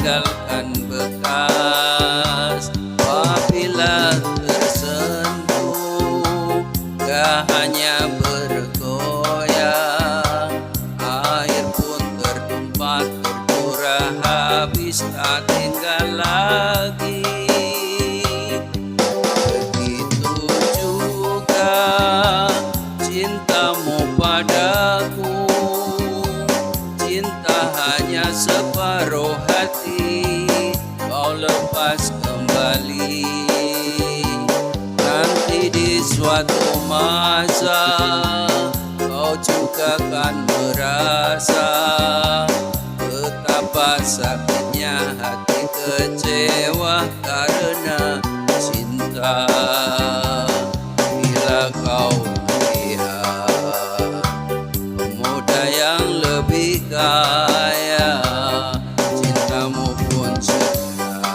meninggalkan bekas. Apabila tersentuh, gak hanya bergoyang, air pun tertumpah tercurah habis tak tinggal lagi. Begitu juga cintamu padaku, cinta hanya separuh hati, kau lepas kembali. Nanti di suatu masa kau juga kan merasa betapa sakitnya hati kecewa karena cinta. Bila kau melihat pemuda yang lebih kaya, cintamu pun segera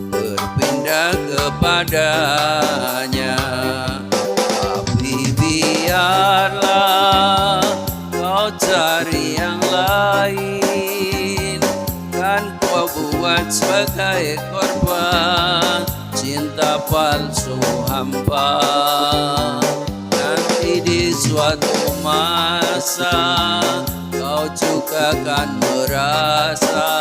berpindah kepadanya. Tapi biarlah kau cari yang lain, kan kau buat sebagai korban cinta palsu hampa. Nanti di suatu masa kau juga kan merasa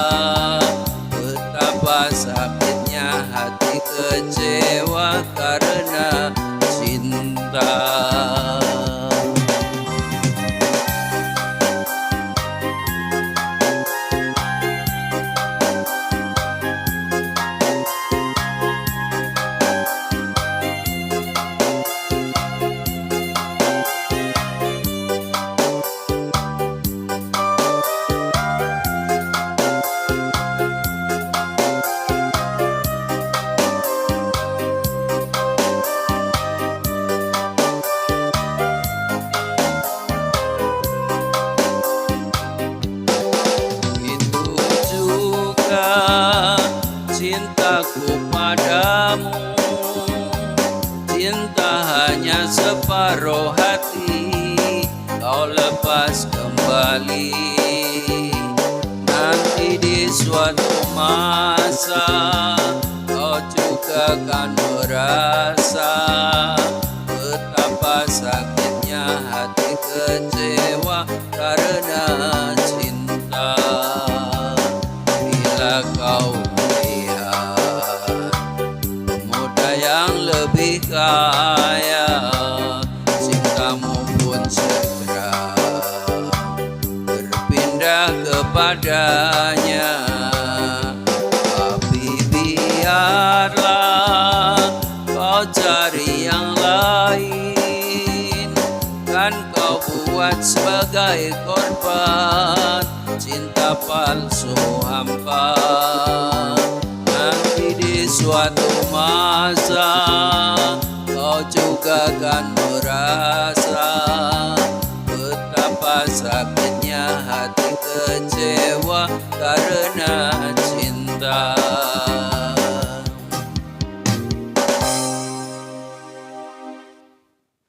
betapa sakitnya hati kecewa karena cinta. Cintaku padamu, cinta hanya separuh hati, kau lepas kembali. Nanti di suatu masa kau juga kan merasa betapa sakitnya hati kecewa karena cinta. Bila kau yang lebih kaya, cintamu pun segera berpindah kepadanya. Tapi biarlah kau cari yang lain, kan kau buat sebagai korban cinta palsu hampa. Nanti di suatu masa kau juga kan merasa betapa sakitnya hati kecewa karena cinta.